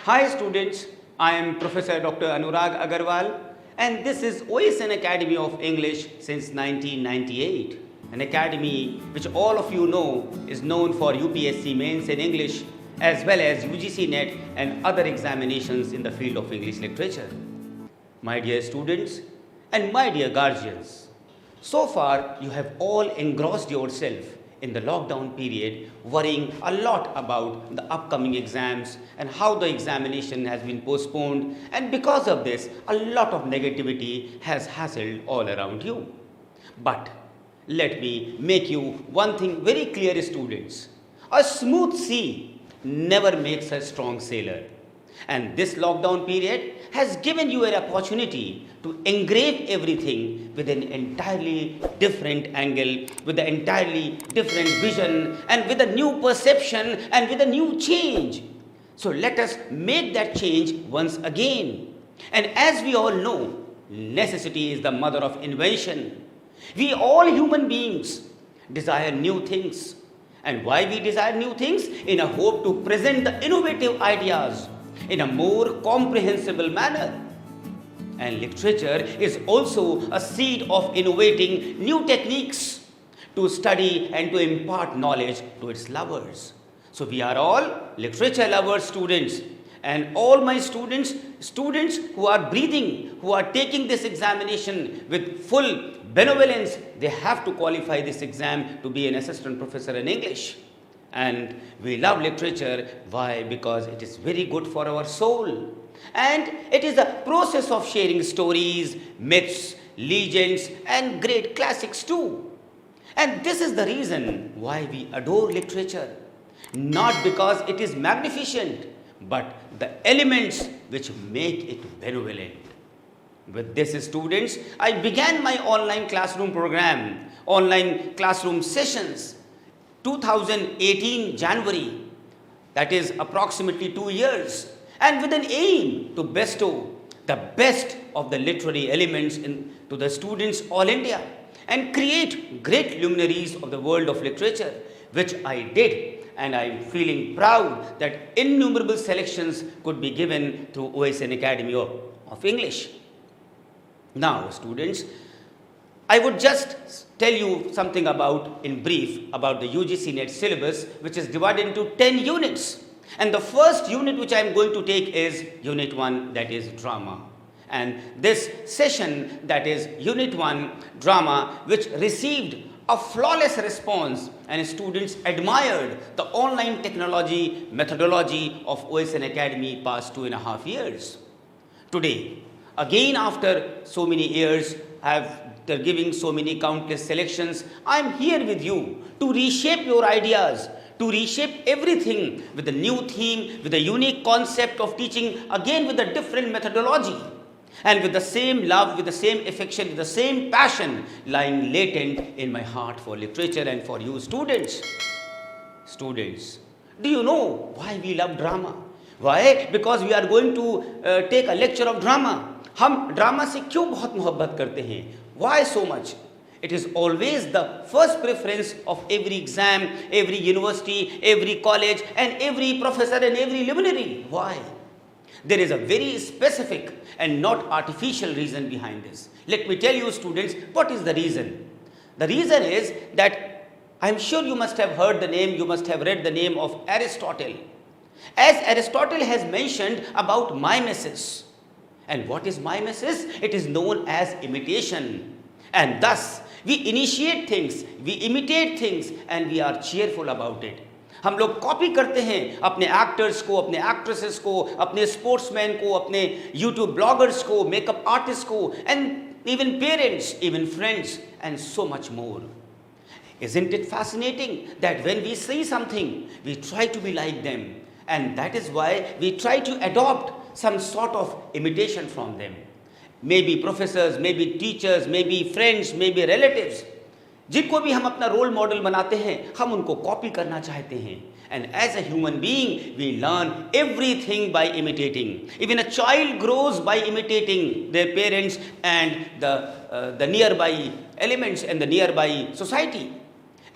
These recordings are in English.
Hi students, I am Professor Dr. Anurag Agarwal and this is OSN Academy of English since 1998. An academy which all of you know is known for UPSC mains in English as well as UGC NET and other examinations in the field of English literature. My dear students and my dear guardians, so far you have all engrossed yourself in the lockdown period worrying a lot about the upcoming exams and how the examination has been postponed, and because of this a lot of negativity has hassled all around you. But let me make you one thing very clear, students. A smooth sea never makes a strong sailor. And this lockdown period has given you an opportunity to engrave everything with an entirely different angle, with an entirely different vision, and with a new perception and with a new change. So let us make that change once again. And as we all know, necessity is the mother of invention. We all human beings desire new things. And why we desire new things? In a hope to present the innovative ideas in a more comprehensible manner. And literature is also a seed of innovating new techniques to study and to impart knowledge to its lovers. So we are all literature lovers students, and all my students who are breathing, who are taking this examination with full benevolence, they have to qualify this exam to be an assistant professor in English. And we love literature. Why? Because it is very good for our soul. And it is a process of sharing stories, myths, legends, and great classics too. And this is the reason why we adore literature. Not because it is magnificent, but the elements which make it benevolent. With this, students, I began my online classroom program, online classroom sessions, 2018 January, that is approximately 2 years, and with an aim to bestow the best of the literary elements to the students all India and create great luminaries of the world of literature, which I did, and I am feeling proud that innumerable selections could be given through OSN Academy of English. Now, students, I would just tell you something in brief about the UGC NET syllabus, which is divided into 10 units. And the first unit which I am going to take is Unit 1, that is drama. And this session, that is Unit 1, drama, which received a flawless response, and students admired the online technology methodology of OSN Academy past 2.5 years. Today, again after so many years, after giving so many countless selections, I am here with you to reshape your ideas, to reshape everything with a new theme, with a unique concept of teaching, again with a different methodology, and with the same love, with the same affection, with the same passion lying latent in my heart for literature and for you students. Students, do you know why we love drama? Why? Because we are going to take a lecture of drama. हम drama से क्यों बहुत मोहब्बत करते हैं? Why so much? It is always the first preference of every exam, every university, every college, and every professor and every luminary. Why? There is a very specific and not artificial reason behind this. Let me tell you, students, what is the reason? The reason is that I am sure you must have heard the name, you must have read the name of Aristotle. As Aristotle has mentioned about mimesis. And what is mimesis? It is known as imitation. And thus, we initiate things, we imitate things, and we are cheerful about it. हम लोग copy करते हैं अपने actors को, अपने actresses को, अपने sportsman को, अपने यूट्यूब ब्लॉगर्स को, मेकअप आर्टिस्ट को, and even parents, even friends, and so much more. Isn't it fascinating that when we see something, we try to be like them, and that is why we try to adopt some sort of imitation from them. Maybe professors, maybe teachers, maybe friends, maybe relatives. जिनको भी हम अपना role model बनाते हैं, हम उनको copy करना चाहते हैं. And as a human being, we learn everything by imitating. Even a child grows by imitating their parents and the nearby elements and the nearby society.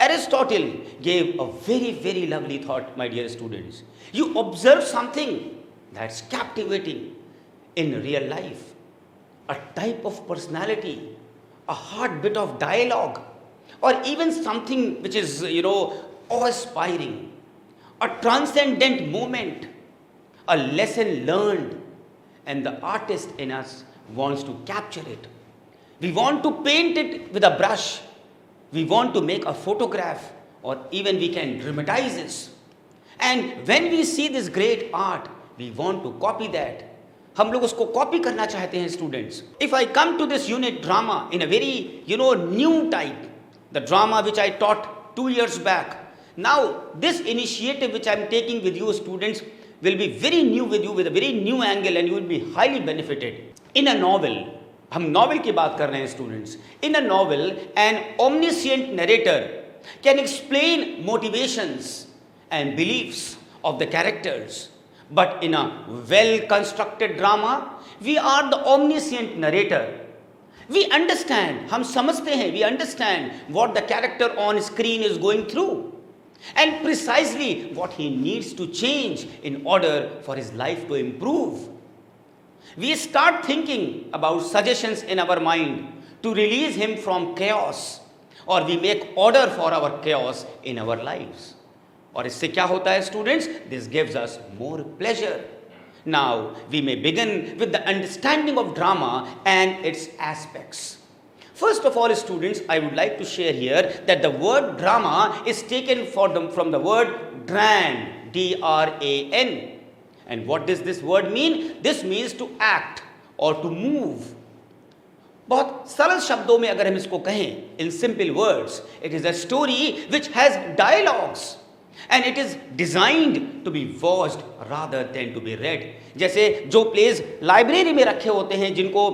Aristotle gave a very, very lovely thought, my dear students. You observe something, that's captivating in real life, a type of personality, a heartbeat of dialogue, or even something which is, awe-inspiring, a transcendent moment, a lesson learned, and the artist in us wants to capture it. We want to paint it with a brush. We want to make a photograph, or even we can dramatize this. And when we see this great art, we want to copy that. हम लोग उसको copy करना चाहते हैं students. If I come to this unit drama in a very, new type, the drama which I taught 2 years back, now this initiative which I am taking with you students will be very new with you, with a very new angle, and you will be highly benefited. In a novel, हम novel की बात कर रहे हैं students. In a novel, an omniscient narrator can explain motivations and beliefs of the characters. But in a well-constructed drama, we are the omniscient narrator. We understand, हम समझते हैं, we understand what the character on screen is going through, and precisely what he needs to change in order for his life to improve. We start thinking about suggestions in our mind to release him from chaos, or we make order for our chaos in our lives. और इससे क्या होता है students? This gives us more pleasure. Now we may begin with the understanding of drama and its aspects. First of all, students, I would like to share here that the word drama is taken from the word dran, D-R-A-N. And what does this word mean? This means to act or to move. बहुत सरल शब्दों में अगर हम इसको कहें, in simple words, it is a story which has dialogues. And it is designed to be watched rather than to be read. जैसे जो प्लेज लाइब्रेरी में रखे होते हैं जिनको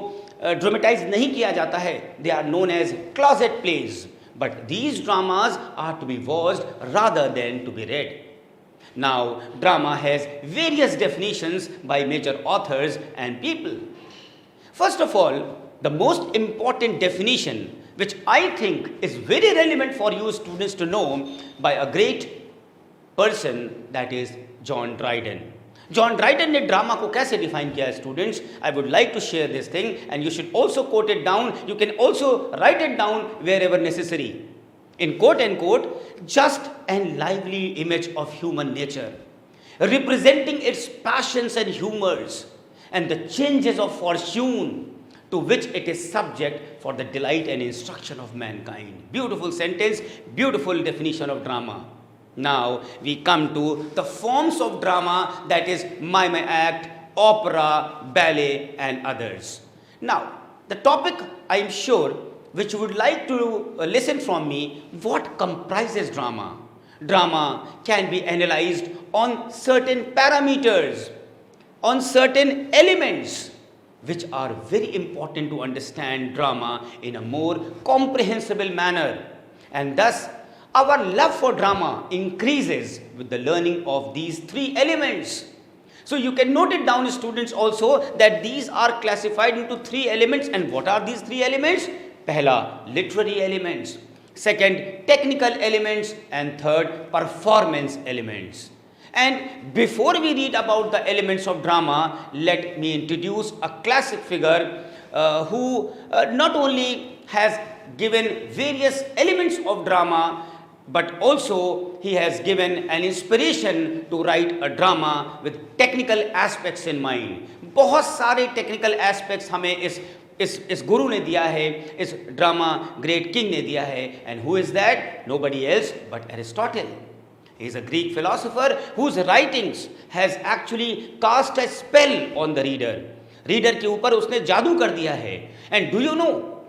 ड्रामेटाइज नहीं किया जाता है, they are known as closet plays. But these dramas are to be watched rather than to be read. Now, drama has various definitions by major authors and people. First of all, the most important definition, which I think is very relevant for you students to know by a great person, that is John Dryden. John Dryden ने drama को कैसे define किया है students? I would like to share this thing and you should also quote it down. You can also write it down wherever necessary. In quote and quote, just and lively image of human nature, representing its passions and humors and the changes of fortune to which it is subject for the delight and instruction of mankind. Beautiful sentence, beautiful definition of drama. Now we come to the forms of drama, that is mime act, opera, ballet and others. Now the topic, I am sure, which you would like to listen from me, what comprises drama. Drama can be analyzed on certain parameters, on certain elements which are very important to understand drama in a more comprehensible manner, and thus our love for drama increases with the learning of these three elements. So you can note it down, students, also that these are classified into three elements. And what are these three elements? पहला literary elements, second technical elements, and third performance elements. And before we read about the elements of drama, let me introduce a classic figure who not only has given various elements of drama, but also he has given an inspiration to write a drama with technical aspects in mind. बहुत सारे technical aspects हमें इस गुरु ने दिया है, इस drama great king ने दिया है. And who is that? Nobody else but Aristotle. He is a Greek philosopher whose writings has actually cast a spell on the reader. Reader के ऊपर उसने जादू कर दिया है. And do you know,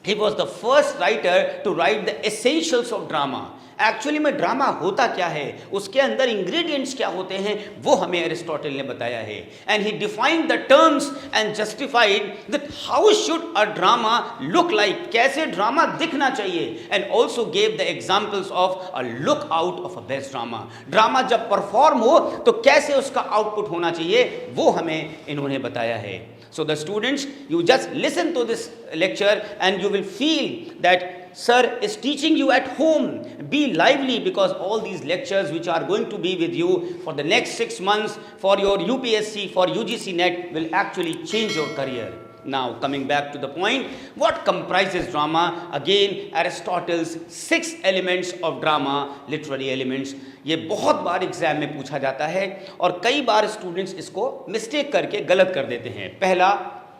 he was the first writer to write the essentials of drama. Actually में drama होता क्या है, उसके अंदर इंग्रेडिएंट्स क्या होते हैं, वो हमें एरिस्टोटल ने बताया है. And he defined the terms and justified that how should a drama look like, कैसे ड्रामा दिखना चाहिए. And also gave the examples of a look out of a best drama. Drama जब परफॉर्म हो तो कैसे उसका आउटपुट होना चाहिए, वो हमें इन्होंने बताया है. So the students, you just listen to this lecture and you will feel that sir is teaching you at home. Be lively, because all these lectures which are going to be with you for the next 6 months for your UPSC, for UGC NET, will actually change your career. Now coming back to the point, what comprises drama? Again, Aristotle's 6 elements of drama, literary elements. ये बहुत बार exam में पूछा जाता है और कई बार students इसको mistake करके गलत कर देते हैं. पहला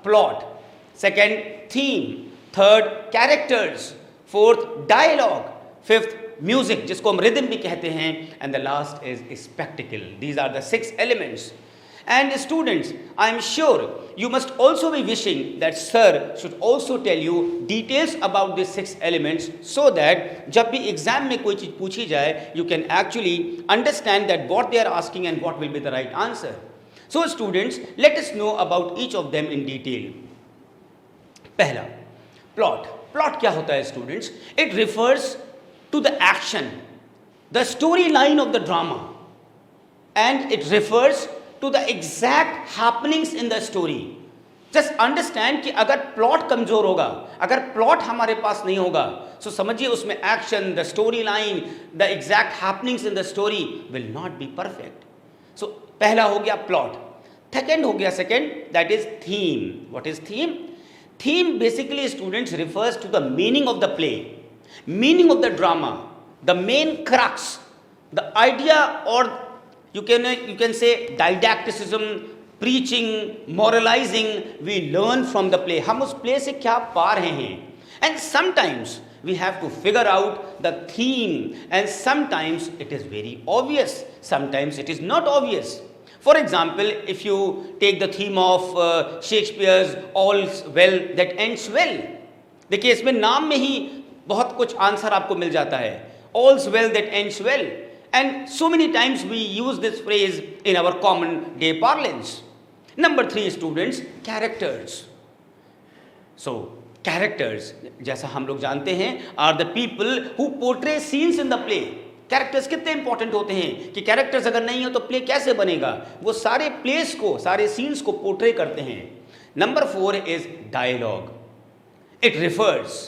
plot, second theme, third characters, fourth dialogue, fifth music जिसको हम रिदम भी कहते हैं, and the last is spectacle. These are the 6 elements. And students, I am sure you must also be wishing that sir should also tell you details about these 6 elements, so that जब भी exam में कोई चीज़ पूछी जाए, you can actually understand that what they are asking and what will be the right answer. So students, let us know about each of them in detail. पहला, plot. Plot क्या होता है students? It refers to the action, the storyline of the drama, and it refers to the exact happenings in the story. Just understand कि अगर plot कमजोर होगा, अगर plot हमारे पास नहीं होगा, so समझिए उसमें action, the story line, the exact happenings in the story will not be perfect. So पहला हो गया प्लॉट. सेकेंड हो गया, second that is theme. What is theme? Theme basically students refers to the meaning of the play, meaning of the drama, the main crux, the idea, और you can say didacticism, preaching, moralizing we learn from the play. हम उस play से क्या पा रहे हैं. And sometimes we have to figure out the theme, and sometimes it is very obvious, sometimes it is not obvious. For example, if you take the theme of Shakespeare's All's Well That Ends Well, देखिए इसमें नाम में ही बहुत कुछ answer आपको मिल जाता है. All's Well That Ends Well. And so many times we use this phrase in our common day parlance. Number 3 students, characters. So characters, जैसा हम लोग जानते हैं, are the people who portray scenes in the play. Characters कितने important होते हैं कि characters अगर नहीं हो तो play कैसे बनेगा. वो सारे plays को, सारे scenes को portray करते हैं. Number 4 is dialogue. It refers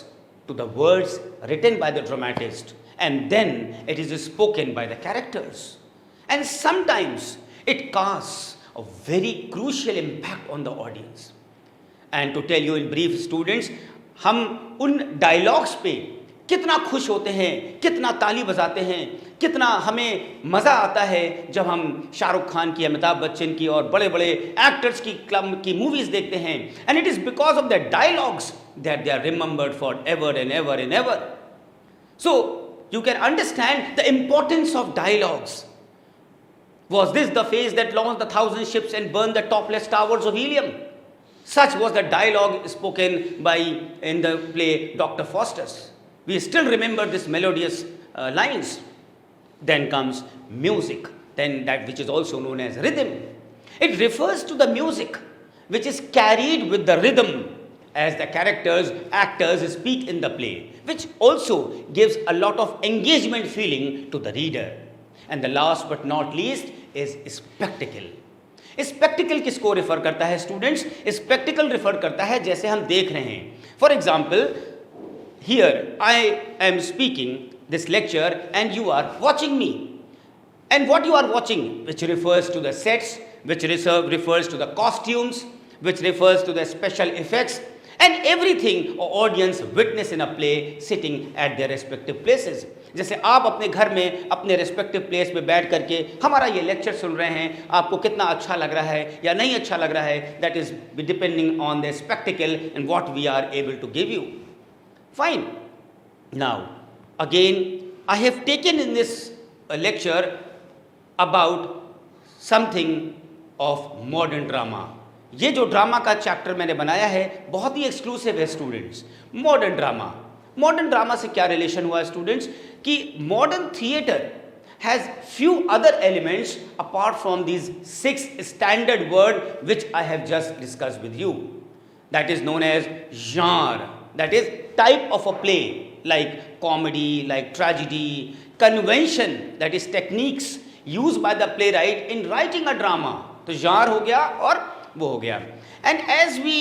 to the words written by the dramatist, and then it is spoken by the characters, and sometimes it casts a very crucial impact on the audience. And to tell you in brief students, हम उन dialogues पे कितना खुश होते हैं, कितना ताली बजाते हैं, कितना हमें मज़ा आता है जब हम शाहरुख खान की, अमिताभ बच्चन की और बड़े बड़े एक्टर्स की मूवीज़ देखते हैं. And it is because of their dialogues that they are remembered for ever and ever and ever. So you can understand the importance of dialogues. Was this the phase that launched the 1,000 ships and burned the topless towers of Helium? Such was the dialogue spoken by in the play Dr. Faustus. We still remember this melodious lines. Then comes music, then that which is also known as rhythm. It refers to the music which is carried with the rhythm as the characters, actors speak in the play, which also gives a lot of engagement feeling to the reader. And the last but not least is spectacle. Spectacled किसको refer करता है students? Spectacled refer करता है जैसे हम देख रहे हैं. For example, here I am speaking this lecture and you are watching me, and what you are watching which refers to the sets, which refers to the costumes, which refers to the special effects, and everything audience witness in a play sitting at their respective places. जैसे आप अपने घर में अपने respective place पे बैठ करके हमारा ये लेक्चर सुन रहे हैं, आपको कितना अच्छा लग रहा है या नहीं अच्छा लग रहा है, that is depending on the spectacle and what we are able to give you. Fine. Now again I have taken in this lecture about something of modern drama. ये जो ड्रामा का चैप्टर मैंने बनाया है बहुत ही एक्सक्लूसिव है students. Modern drama, modern drama से क्या रिलेशन हुआ स्टूडेंट्स कि modern theatre has few other elements apart from these 6 standard word which I have just discussed with you. That is known as genre, that is type of a play like comedy, like tragedy, convention, that is techniques used by the playwright in writing a drama. तो genre हो गया और वो हो गया. And as we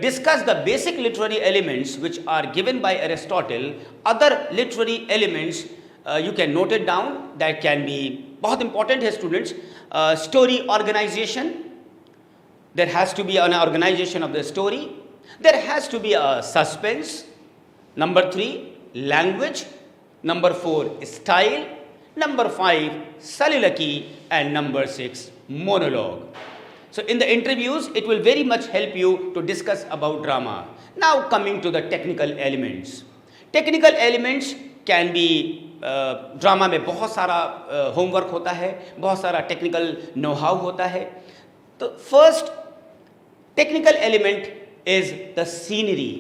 discuss the basic literary elements which are given by Aristotle, other literary elements you can note it down, that can be बहुत important है students. Story organization, there has to be an organization of the story, there has to be a suspense. Number 3, language. Number 4, style. Number 5, soliloquy. And number 6, monologue. So in the interviews, it will very much help you to discuss about drama. Now coming to the technical elements. Technical elements can be drama में बहुत सारा homework होता है, बहुत सारा technical know how होता है. तो first technical element is the scenery,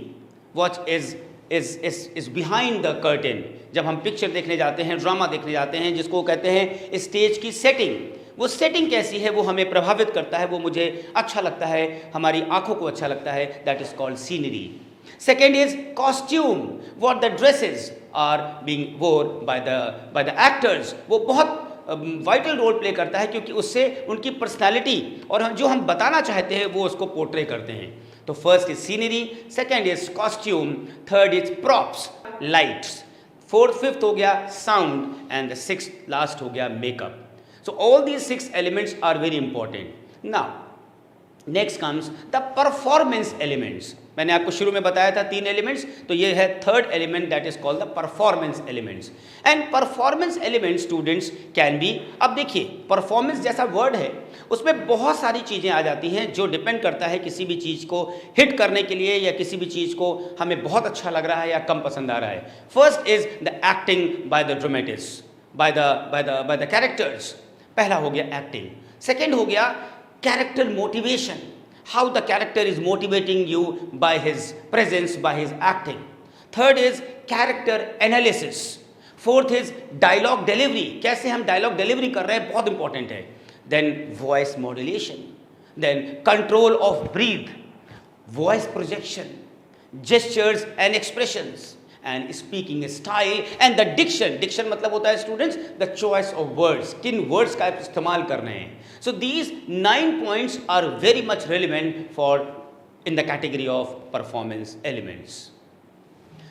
what is behind the curtain. जब हम पिक्चर देखने जाते हैं, ड्रामा देखने जाते हैं, जिसको कहते हैं स्टेज की सेटिंग, वो सेटिंग कैसी है वो हमें प्रभावित करता है, वो मुझे अच्छा लगता है, हमारी आंखों को अच्छा लगता है, that is called scenery. Second is costume, what the dresses are being worn by the actors. वो बहुत वाइटल रोल प्ले करता है क्योंकि उससे उनकी पर्सनैलिटी और जो हम बताना चाहते हैं वो उसको पोर्ट्रे करते हैं. तो first is scenery, second is costume, third is props, lights, fourth fifth हो गया sound, and the sixth last हो गया makeup. So all these 6 elements are very important. Now next comes the performance elements. मैंने आपको शुरू में बताया था 3 एलिमेंट्स, तो ये है third element, that is called the performance elements. And performance element students can be, अब देखिए परफॉर्मेंस जैसा वर्ड है उसमें बहुत सारी चीज़ें आ जाती हैं जो डिपेंड करता है किसी भी चीज़ को हिट करने के लिए या किसी भी चीज़ को हमें बहुत अच्छा लग रहा है या कम पसंद आ रहा है. First is the acting by the dramatist, by the characters. पहला हो गया एक्टिंग. सेकेंड हो गया character motivation, how the character is motivating you by his presence, by his acting. Third is character analysis. Fourth is dialogue delivery, कैसे हम dialogue delivery कर रहे हैं, बहुत important है. Then voice modulation, then control of breath, voice projection, gestures and expressions, and speaking style and the diction. Diction मतलब होता है students the choice of words, किन words का आप इस्तेमाल कर रहे हैं. So these 9 points are very much relevant for in the category of performance elements.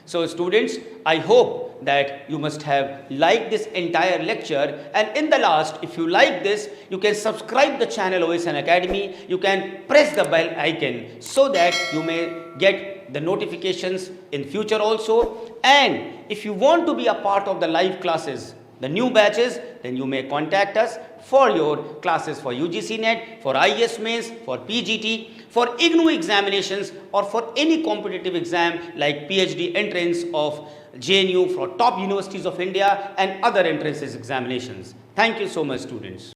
So students, I hope that you must have liked this entire lecture, and in the last, if you like this, you can subscribe the channel OSN Academy. You can press the bell icon so that you may get the notifications in future also. And if you want to be a part of the live classes, the new batches, then you may contact us for your classes for UGC NET, for IES Mains, for PGT, for IGNOU examinations, or for any competitive exam like PhD entrance of JNU, for top universities of India and other entrances examinations. Thank you so much, students.